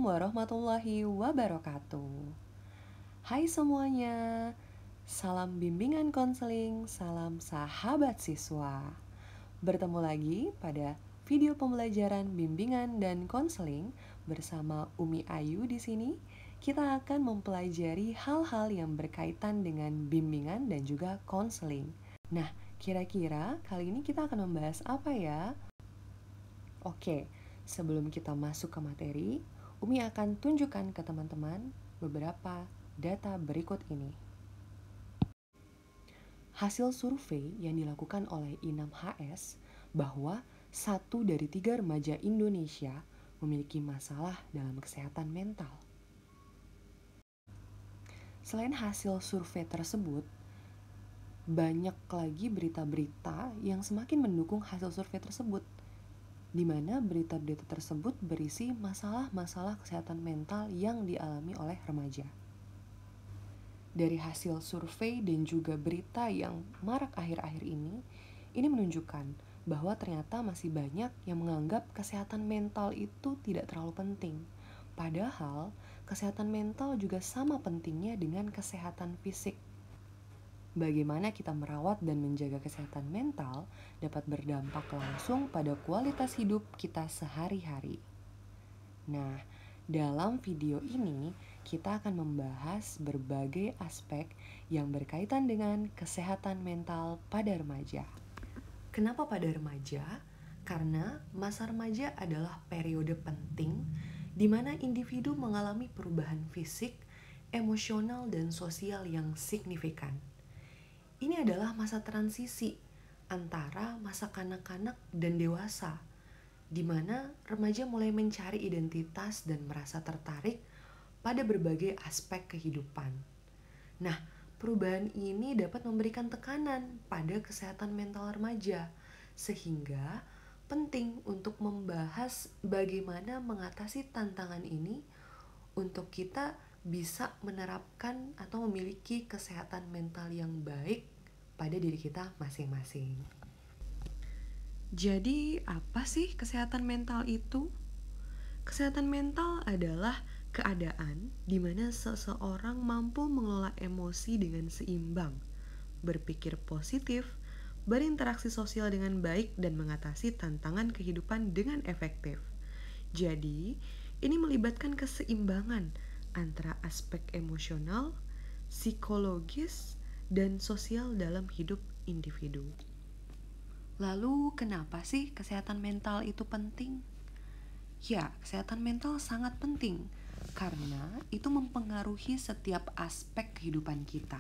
warahmatullahi wabarakatuh. Hai semuanya, salam bimbingan konseling, salam sahabat siswa. Bertemu lagi pada video pembelajaran bimbingan dan konseling bersama Umi Ayu di sini. Kita akan mempelajari hal-hal yang berkaitan dengan bimbingan dan juga konseling. Nah, kira-kira kali ini kita akan membahas apa ya? Oke, sebelum kita masuk ke materi, Umi akan tunjukkan ke teman-teman beberapa data berikut ini. Hasil survei yang dilakukan oleh Inam HS bahwa 1 dari 3 remaja Indonesia memiliki masalah dalam kesehatan mental. Selain hasil survei tersebut, banyak lagi berita-berita yang semakin mendukung hasil survei tersebut, di mana berita-berita tersebut berisi masalah-masalah kesehatan mental yang dialami oleh remaja. Dari hasil survei dan juga berita yang marak akhir-akhir ini menunjukkan bahwa ternyata masih banyak yang menganggap kesehatan mental itu tidak terlalu penting. Padahal, kesehatan mental juga sama pentingnya dengan kesehatan fisik. Bagaimana kita merawat dan menjaga kesehatan mental dapat berdampak langsung pada kualitas hidup kita sehari-hari. Nah, dalam video ini kita akan membahas berbagai aspek yang berkaitan dengan kesehatan mental pada remaja. Kenapa pada remaja? Karena masa remaja adalah periode penting di mana individu mengalami perubahan fisik, emosional, dan sosial yang signifikan. Ini adalah masa transisi antara masa kanak-kanak dan dewasa, di mana remaja mulai mencari identitas dan merasa tertarik pada berbagai aspek kehidupan. Nah, perubahan ini dapat memberikan tekanan pada kesehatan mental remaja, sehingga penting untuk membahas bagaimana mengatasi tantangan ini untuk kita bisa menerapkan atau memiliki kesehatan mental yang baik pada diri kita masing-masing. Jadi, apa sih kesehatan mental itu? Kesehatan mental adalah keadaan di mana seseorang mampu mengelola emosi dengan seimbang, berpikir positif, berinteraksi sosial dengan baik, dan mengatasi tantangan kehidupan dengan efektif. Jadi, ini melibatkan keseimbangan antara aspek emosional, psikologis, dan sosial dalam hidup individu. Lalu, kenapa sih kesehatan mental itu penting? Ya, kesehatan mental sangat penting karena itu mempengaruhi setiap aspek kehidupan kita.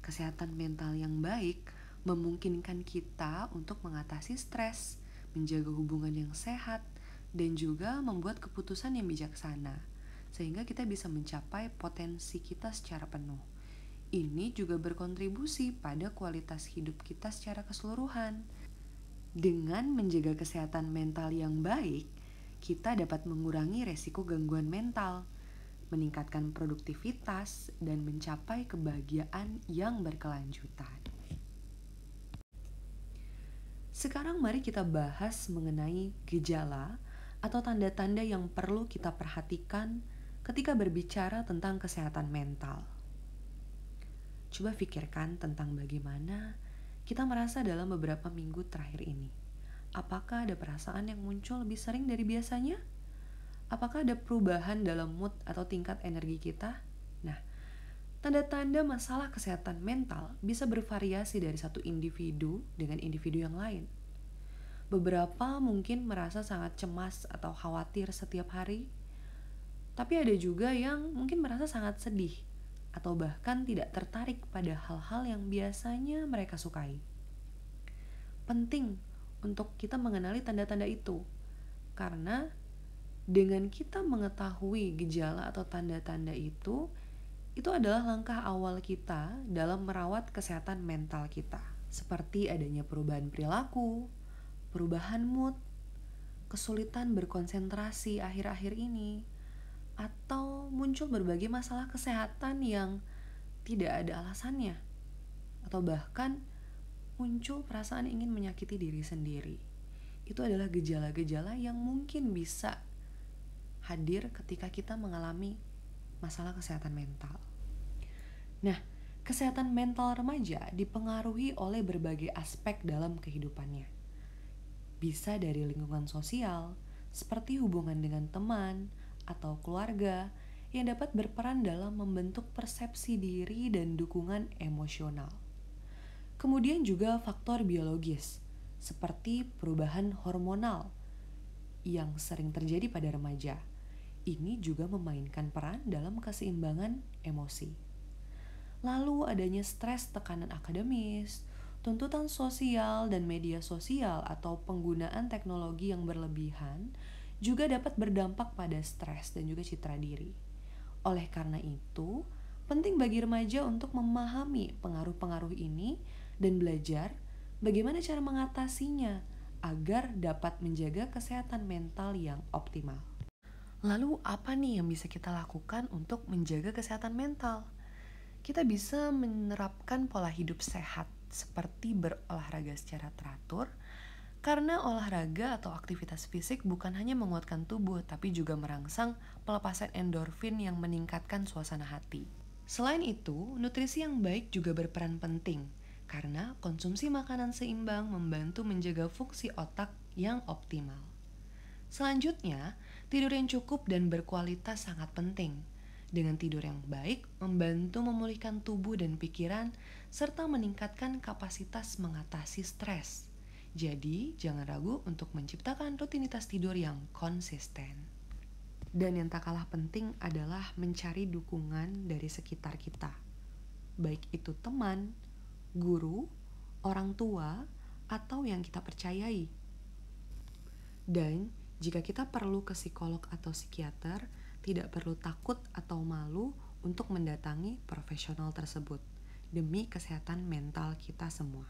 Kesehatan mental yang baik memungkinkan kita untuk mengatasi stres, menjaga hubungan yang sehat, dan juga membuat keputusan yang bijaksana, sehingga kita bisa mencapai potensi kita secara penuh. Ini juga berkontribusi pada kualitas hidup kita secara keseluruhan. Dengan menjaga kesehatan mental yang baik, kita dapat mengurangi resiko gangguan mental, meningkatkan produktivitas, dan mencapai kebahagiaan yang berkelanjutan. Sekarang mari kita bahas mengenai gejala atau tanda-tanda yang perlu kita perhatikan ketika berbicara tentang kesehatan mental. Coba pikirkan tentang bagaimana kita merasa dalam beberapa minggu terakhir ini. Apakah ada perasaan yang muncul lebih sering dari biasanya? Apakah ada perubahan dalam mood atau tingkat energi kita? Nah, tanda-tanda masalah kesehatan mental bisa bervariasi dari satu individu dengan individu yang lain. Beberapa mungkin merasa sangat cemas atau khawatir setiap hari, tapi ada juga yang mungkin merasa sangat sedih atau bahkan tidak tertarik pada hal-hal yang biasanya mereka sukai. Penting untuk kita mengenali tanda-tanda itu, karena dengan kita mengetahui gejala atau tanda-tanda itu adalah langkah awal kita dalam merawat kesehatan mental kita. Seperti adanya perubahan perilaku, perubahan mood, kesulitan berkonsentrasi akhir-akhir ini, atau muncul berbagai masalah kesehatan yang tidak ada alasannya, atau bahkan muncul perasaan ingin menyakiti diri sendiri. Itu adalah gejala-gejala yang mungkin bisa hadir ketika kita mengalami masalah kesehatan mental. Nah, kesehatan mental remaja dipengaruhi oleh berbagai aspek dalam kehidupannya. Bisa dari lingkungan sosial, seperti hubungan dengan teman atau keluarga, yang dapat berperan dalam membentuk persepsi diri dan dukungan emosional. Kemudian juga faktor biologis, seperti perubahan hormonal yang sering terjadi pada remaja. Ini juga memainkan peran dalam keseimbangan emosi. Lalu adanya stres, tekanan akademis, tuntutan sosial dan media sosial atau penggunaan teknologi yang berlebihan juga dapat berdampak pada stres dan juga citra diri. Oleh karena itu, penting bagi remaja untuk memahami pengaruh-pengaruh ini dan belajar bagaimana cara mengatasinya agar dapat menjaga kesehatan mental yang optimal. Lalu apa nih yang bisa kita lakukan untuk menjaga kesehatan mental? Kita bisa menerapkan pola hidup sehat seperti berolahraga secara teratur, karena olahraga atau aktivitas fisik bukan hanya menguatkan tubuh, tapi juga merangsang pelepasan endorfin yang meningkatkan suasana hati. Selain itu, nutrisi yang baik juga berperan penting, karena konsumsi makanan seimbang membantu menjaga fungsi otak yang optimal. Selanjutnya, tidur yang cukup dan berkualitas sangat penting. Dengan tidur yang baik, membantu memulihkan tubuh dan pikiran, serta meningkatkan kapasitas mengatasi stres. Jadi, jangan ragu untuk menciptakan rutinitas tidur yang konsisten. Dan yang tak kalah penting adalah mencari dukungan dari sekitar kita. Baik itu teman, guru, orang tua, atau yang kita percayai. Dan jika kita perlu ke psikolog atau psikiater, tidak perlu takut atau malu untuk mendatangi profesional tersebut demi kesehatan mental kita semua.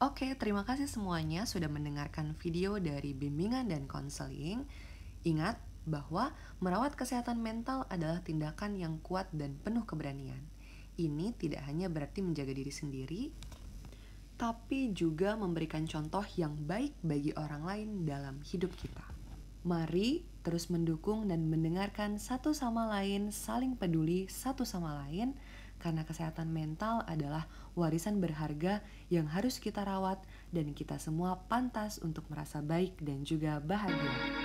Oke, terima kasih semuanya sudah mendengarkan video dari bimbingan dan konseling. Ingat bahwa merawat kesehatan mental adalah tindakan yang kuat dan penuh keberanian. Ini tidak hanya berarti menjaga diri sendiri, tapi juga memberikan contoh yang baik bagi orang lain dalam hidup kita. Mari terus mendukung dan mendengarkan satu sama lain, saling peduli satu sama lain, karena kesehatan mental adalah warisan berharga yang harus kita rawat dan kita semua pantas untuk merasa baik dan juga bahagia.